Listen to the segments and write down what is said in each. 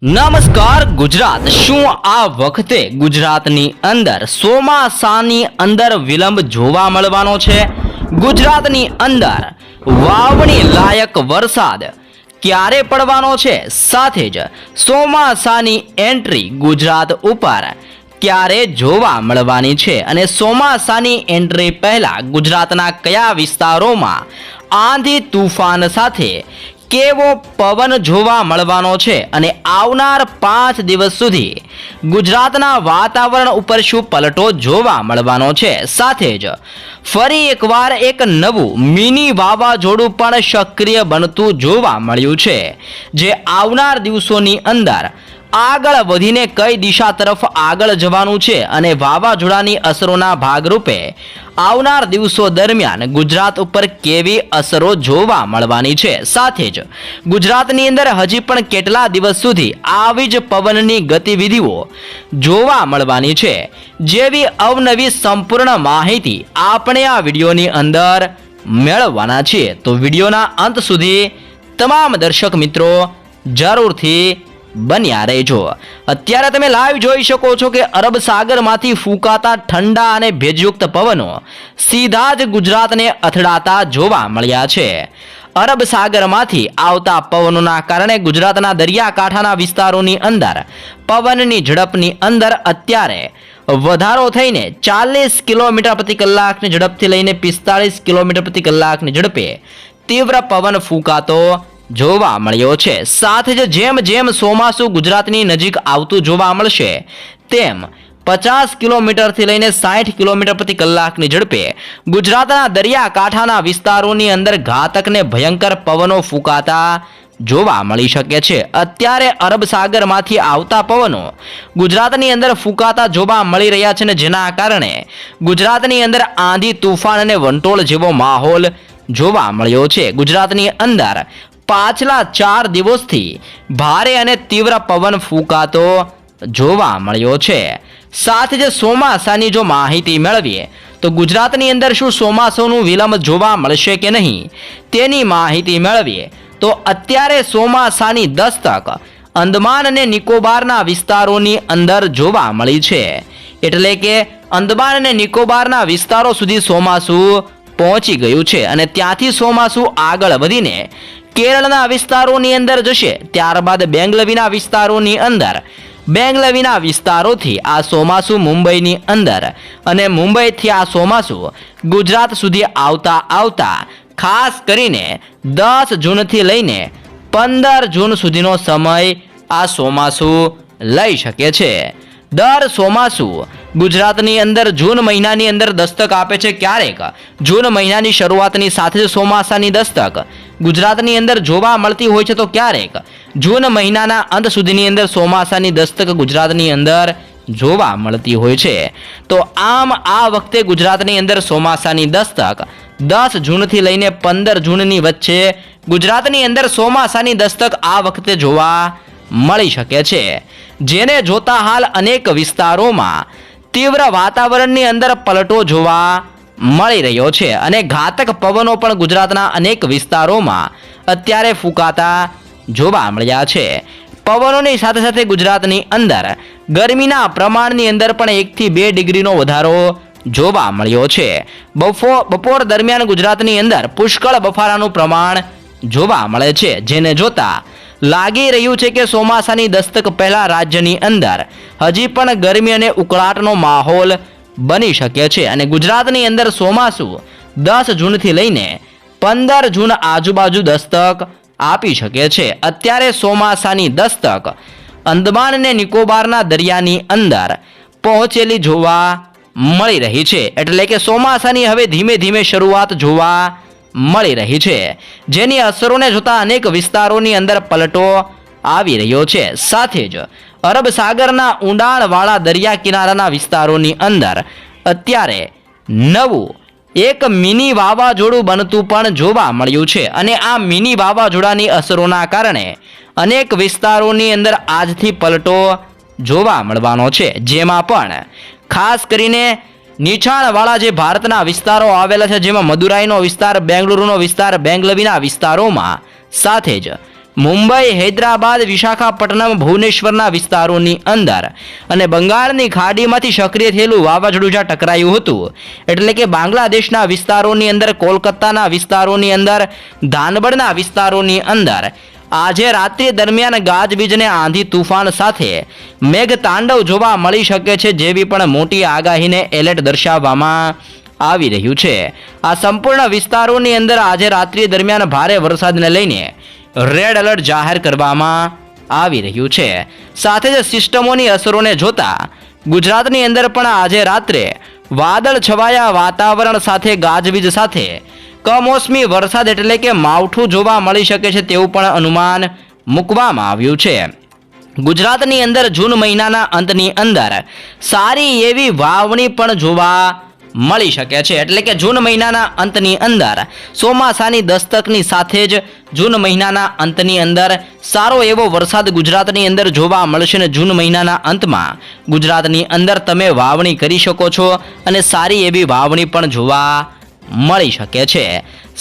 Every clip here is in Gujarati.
નમસ્કાર ગુજરાત। શું આ વખતે ગુજરાતની અંદર ચોમાસાની અંદર વિલંબ જોવા મળવાનો છે? ગુજરાતની અંદર વાવણી લાયક વરસાદ ક્યારે પડવાનો છે? સાથે જ ચોમાસાની એન્ટ્રી ગુજરાત ઉપર ક્યારે જોવા મળવાની છે અને ચોમાસાની એન્ટ્રી પહેલા ગુજરાતના કયા વિસ્તારોમાં આંધી તુફાન સાથે કેવો પવન જોવા મળવાનો છે અને આવનાર 5 દિવસ સુધી ગુજરાતના વાતાવરણ ઉપર શું પલટો જોવા મળવાનો છે? સાથે જ ફરી એકવાર એક નવું મિની વાવાઝોડું પણ સક્રિય બનતું જોવા મળ્યું છે, જે આવનાર દિવસોની અંદર આગળ વધીને કઈ દિશા તરફ આગળ જવાનું છે અને વાવાઝોડાની અસરોના ભાગરૂપે આવનાર દિવસો દરમિયાન ગુજરાત ઉપર કેવી અસરો જોવા મળવાની છે? સાથે જ ગુજરાતની અંદર હજી પણ કેટલા દિવસ સુધી આવી જ પવનની ગતિવિધિઓ જોવા મળવાની છે, જેવી અવનવી સંપૂર્ણ માહિતી આપણે આ વિડીયોની અંદર મેળવવાના છીએ। તો વિડીયોના અંત સુધી તમામ દર્શક મિત્રો જરૂરથી બન્યા રહેજો। અત્યારે તમે લાઈવ જોઈ શકો છો કે અરબ સાગરમાંથી ફૂંકાતા ઠંડા અને ભેજયુક્ત પવનો સીધા જ ગુજરાતને અથડાતા જોવા મળ્યા છે। અરબ સાગરમાંથી આવતા પવનોના કારણે ગુજરાતના દરિયાકાંઠાના વિસ્તારોની અંદર પવનની ઝડપની અંદર અત્યારે વધારો થઈને 40 કિલોમીટર પ્રતિ કલાકની ઝડપથી લઈને 45 કિલોમીટર પ્રતિ કલાકની ઝડપે તીવ્ર પવન ફૂંકાતો જોવા મળ્યો છે। સાથે જ જેમ જેમ ચોમાસું ગુજરાતની નજીક આવતું જોવા મળશે તેમ 50 કિલોમીટરથી લઈને 60 કિલોમીટર પ્રતિ કલાકની ઝડપે ગુજરાતના દરિયાકાંઠાના વિસ્તારોની અંદર ઘાતક ને ભયંકર પવનો ફૂંકાતા જોવા મળી શકે છે। અત્યારે અરબ સાગરમાંથી આવતા પવનો ગુજરાતની અંદર ફૂંકાતા જોવા મળી રહ્યા છે, ને જેના કારણે ગુજરાતની અંદર આંધી તુફાન અને વંટોળ જેવો માહોલ જોવા મળ્યો છે। ગુજરાતની અંદર પાછલા 4 દિવસથી ભારે અને તીવ્ર પવન ફૂંકાતો જોવા મળ્યો છે। સાથે જ ચોમાસાની જો માહિતી મેળવીએ તો ગુજરાતની અંદર શું ચોમાસાનું વિલંબ જોવા મળશે કે નહીં તેની માહિતી મેળવીએ તો અત્યારે ચોમાસાની દસ્તક અંદમાન અને નિકોબારના વિસ્તારોની અંદર જોવા મળી છે। એટલે કે અંદમાન અને નિકોબારના વિસ્તારો સુધી ચોમાસું પહોંચી ગયું છે અને ત્યાંથી ચોમાસું આગળ વધીને કેરળના વિસ્તારોની અંદર જશે। ત્યારબાદ બેંગલવીના વિસ્તારોની અંદર, બેંગલવીના વિસ્તારોથી આ ચોમાસું મુંબઈની અંદર અને મુંબઈથી આ ચોમાસું ગુજરાત સુધી આવતા ખાસ કરીને 10 જૂનથી લઈને 15 જૂન સુધીનો સમય આ ચોમાસું લઈ શકે છે। દર ચોમાસું ગુજરાતની અંદર જૂન મહિનાની અંદર દસ્તક આપે છે। ક્યારેક જૂન મહિનાની શરૂઆતની સાથે જ ચોમાસાની દસ્તક ગુજરાતની અંદર જોવા મળતી હોય છે, તો ક્યારેક જૂન મહિનાના અંત સુધીની અંદર ચોમાસાની દસ્તક ગુજરાતની અંદર જોવા મળતી હોય છે। તો આમ આ વખતે ગુજરાતની અંદર ચોમાસાની દસ્તક 10 જૂનથી લઈને 15 જૂનની વચ્ચે ગુજરાતની અંદર ચોમાસાની દસ્તક આ વખતે જોવા મળી શકે છે, જેને જોતા હાલ અનેક વિસ્તારોમાં તીવ્ર વાતાવરણની અંદર પલટો જોવા મળી રહ્યો છે અને ઘાતક પવનો પણ ગુજરાતના અનેક વિસ્તારોમાં અત્યારે ફૂંકાતા જોવા મળ્યા છે। પવનોની સાથે સાથે ગુજરાતની અંદર ગરમીના પ્રમાણની અંદર પણ 1 થી 2 ડિગ્રીનો વધારો જોવા મળ્યો છે। બપોર દરમિયાન ગુજરાતની અંદર પુષ્કળ બફારાનું પ્રમાણ જોવા મળે છે, જેને જોતા લાગી રહ્યું છે કે ચોમાસાની દસ્તક પહેલા રાજ્યની અંદર હજી પણ ગરમી અને ઉકળાટનો માહોલ બની શકે છે અને ગુજરાતની અંદર ચોમાસું 10 જૂનથી લઈને 15 જૂન આજુબાજુ દસ્તક આપી શકે છે। અત્યારે ચોમાસાની દસ્તક અંદમાન અને નિકોબારના દરિયાની અંદર પહોંચેલી જોવા મળી રહી છે। એટલે કે ચોમાસાની હવે ધીમે ધીમે શરૂઆત જોવા મળી રહી છે, જેની અસરોને જોતા અનેક વિસ્તારોની અંદર પલટો આવી રહ્યો છે। સાથે જ અરબ સાગરના ઊંડાણવાળા દરિયા કિનારાના વિસ્તારોની અંદર અત્યારે નવું એક મિની વાવાઝોડું બનતું પણ જોવા મળ્યું છે અને આ મિની વાવાઝોડાની અસરોના કારણે અનેક વિસ્તારોની અંદર આજથી પલટો જોવા મળવાનો છે, જેમાં પણ ખાસ કરીને નીચાણવાળા જે ભારતના વિસ્તારો આવેલા છે, જેમાં મદુરાઈનો વિસ્તાર, બેંગલુરુનો વિસ્તાર, બેંગલવીના વિસ્તારોમાં, સાથે જ મુંબઈ, હૈદરાબાદ, વિશાખાપટ્ટનમ, ભુવનેશ્વરના વિસ્તારોની અંદર અને બંગાળની ખાડીમાંથી સક્રિય થયેલું વાવાઝોડું જ્યાં ટકરાયું હતું, એટલે કે બાંગ્લાદેશના વિસ્તારોની અંદર, કોલકાતાના વિસ્તારોની અંદર, ધાનબડના વિસ્તારોની અંદર આજે રાત્રિ દરમિયાન ગાજવીજને આંધી તુફાન સાથે મેઘ તાંડવ જોવા મળી શકે છે, જેવી પણ મોટી આગાહીને એલર્ટ દર્શાવવામાં આવી રહ્યું છે. આ સંપૂર્ણ વિસ્તારોની અંદર આજે રાત્રિ દરમિયાન ભારે વરસાદને લઈને રેડ એલર્ટ જાહેર કરવામાં આવી રહ્યું છે. સાથે જ સિસ્ટમોની અસરોને જોતા ગુજરાતની અંદર પણ આજે રાત્રે વાદળ છવાયા વાતાવરણ સાથે ગાજવીજ સાથે કમોસમી વરસાદ એટલે કે માવઠું જોવા મળી શકે છે તેવું પણ અનુમાન મૂકવામાં આવ્યું છે. ગુજરાતની અંદર જૂન મહિનાના અંતની અંદર સારી એવી વાવણી પણ જોવા મળી શકે છે. એટલે કે જૂન મહિનાના અંતની અંદર ચોમાસાની દસ્તકની સાથે જ જૂન મહિનાના અંતની અંદર સારો એવો વરસાદ ગુજરાતની અંદર જોવા મળશે અને જૂન મહિનાના અંતમાં ગુજરાતની અંદર તમે વાવણી કરી શકો છો અને સારી એવી વાવણી પણ જોવા મળી શકે છે.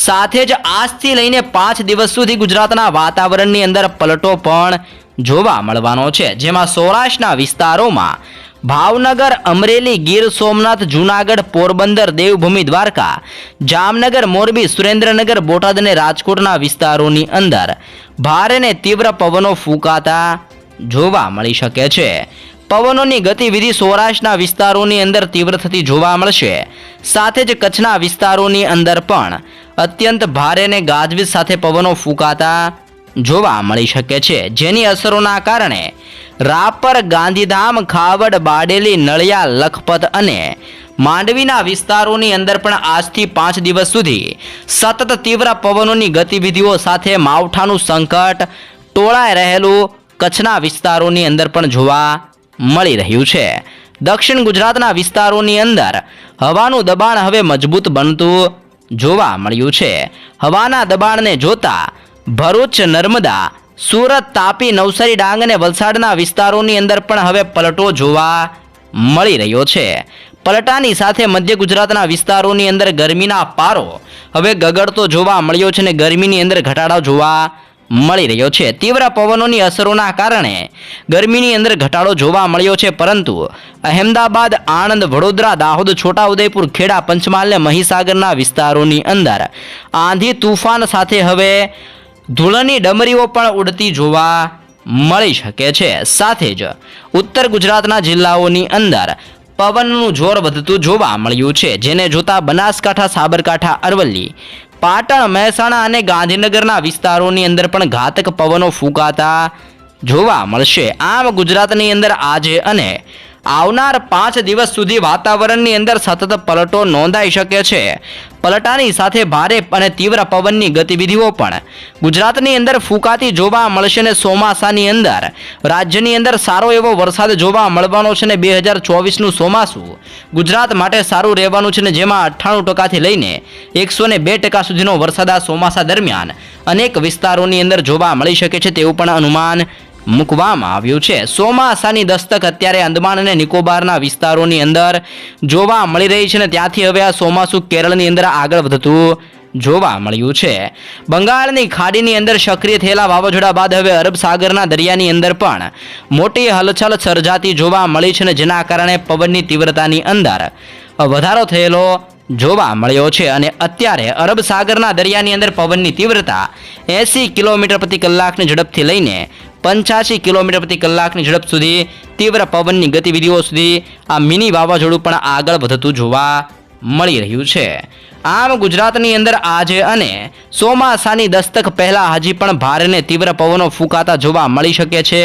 સાથે જ આજથી લઈને 5 દિવસ સુધી ગુજરાતના વાતાવરણની અંદર પલટો પણ જોવા મળવાનો છે, જેમાં સૌરાષ્ટ્રના વિસ્તારોમાં ભાવનગર, અમરેલી, ગીર સોમનાથ, જૂનાગઢ, પોરબંદર, દેવભૂમિ દ્વારકા, જામનગર, મોરબી, સુરેન્દ્રનગર, બોટાદ અને રાજકોટના વિસ્તારોની અંદર ભારે ને તીવ્ર પવનો ફૂંકાતા જોવા મળી શકે છે. પવનોની ગતિવિધિ સૌરાષ્ટ્રના વિસ્તારોની અંદર તીવ્ર થતી જોવા મળશે. સાથે જ કચ્છના વિસ્તારોની અંદર પણ અત્યંત ભારે ને ગાજવીજ સાથે પવનો ફૂંકાતા જોવા મળી શકે છે, જેની અસરોના કારણે રાપર, ગાંધીધામ, ખાવડ, બારડોલી, નળિયા, લખપત અને માંડવીના વિસ્તારોની અંદર પણ આજથી 5 દિવસ સુધી સતત તીવ્ર પવનોની ગતિવિધિઓ સાથે માવઠાનું સંકટ ટોળાઈ રહેલું કચ્છના વિસ્તારોની અંદર પણ જોવા મળી રહ્યું છે. દક્ષિણ ગુજરાતના વિસ્તારોની અંદર હવાનું દબાણ હવે મજબૂત બનતું જોવા મળ્યું છે. હવાના દબાણને જોતા ભરૂચ, નર્મદા, સુરત, તાપી, નવસારી, ડાંગ અને વલસાડના વિસ્તારોની અંદર પણ હવે પલટો જોવા મળી રહ્યો છે. પલટાની સાથે મધ્ય ગુજરાતના વિસ્તારોની અંદર ગરમીના પારો હવે ગગડતો જોવા મળ્યો છે અને ગરમીની અંદર ઘટાડો જોવા મળી રહ્યો છે. તીવ્ર પવનોની અસરોના કારણે ગરમીની અંદર ઘટાડો જોવા મળ્યો છે, પરંતુ અહેમદાબાદ, આણંદ, વડોદરા, દાહોદ, છોટાઉદેપુર, ખેડા, પંચમહાલ અને મહીસાગરના વિસ્તારોની અંદર આંધી તુફાન સાથે હવે ધૂળની ડમરીઓ પણ ઉડતી જોવા મળી શકે છે. સાથે જ ઉત્તર ગુજરાતના જિલ્લાઓની અંદર પવનનું જોર વધતું જોવા મળ્યું છે, જેને જોતા બનાસકાંઠા, સાબરકાંઠા, અરવલ્લી, પાટણ, મહેસાણા અને ગાંધીનગરના વિસ્તારોની અંદર પણ ઘાતક પવનો ફૂંકાતા જોવા મળશે. આમ ગુજરાતની અંદર આજે અને આવનાર 5 દિવસ સુધી વાતાવરણની અંદર સતત પલટો નોંધાઈ શકે છે. પલટાની સાથે ભારે અને તીવ્ર પવનની ગતિવિધિઓ પણ ગુજરાતની અંદર ફૂંકાતી જોવા મળશે અને ચોમાસાની અંદર રાજ્યની અંદર સારો એવો વરસાદ જોવા મળવાનો છે અને 2024નું ચોમાસું ગુજરાત માટે સારું રહેવાનું છે, ને જેમાં 98% લઈને 102% સુધીનો વરસાદ આ ચોમાસા દરમિયાન અનેક વિસ્તારોની અંદર જોવા મળી શકે છે તેવું પણ અનુમાન મૂકવામાં આવ્યું છે. ચોમાસાની દસ્તક અત્યારે અંદમાન અને નિકોબારના વિસ્તારોની અંદર જોવા મળી રહી છે, ને ત્યાંથી હવે આ ચોમાસું કેરળની અંદર આગળ વધતું જોવા મળ્યું છે. બંગાળની ખાડીની અંદર સક્રિય થયેલા વાવાઝોડા બાદ હવે અરબ સાગરના દરિયાની અંદર પણ મોટી હલચલ સર્જાતી જોવા મળી છે, ને જેના કારણે પવનની તીવ્રતાની અંદર વધારો થયેલો જોવા મળ્યો છે. અને અત્યારે અરબ સાગરના દરિયાની અંદર પવનની તીવ્રતા 80 કિલોમીટર પ્રતિ કલાકની ઝડપથી લઈને 85 કિલોમીટર પ્રતિ કલાકની ઝડપ સુધી તીવ્ર પવનની ગતિવિધિઓ સુધી આ મિની વાવાઝોડું પણ આગળ વધતું જોવા મળી રહ્યું છે. આમ ગુજરાતની અંદર આજે અને ચોમાસાની દસ્તક પહેલા હજી પણ ભારે ને તીવ્ર પવનો ફૂંકાતા જોવા મળી શકે છે.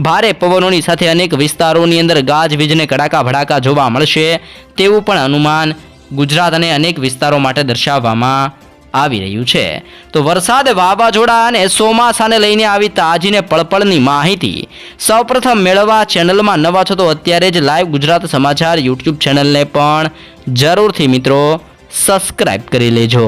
ભારે પવનોની સાથે અનેક વિસ્તારોની અંદર ગાજવીજને કડાકા ભડાકા જોવા મળશે તેવું પણ અનુમાન ગુજરાત અને અનેક વિસ્તારો માટે દર્શાવવામાં આવી રહ્યું છે. તો વરસાદ, વાવાઝોડા અને ચોમાસાને લઈને આવી તાજીને પળપળની માહિતી સૌપ્રથમ મેળવવા ચેનલમાં નવા છો તો અત્યારે જ લાઈવ ગુજરાત સમાચાર યુટ્યુબ ચેનલને પણ જરૂરથી મિત્રો સબસ્ક્રાઇબ કરી લેજો.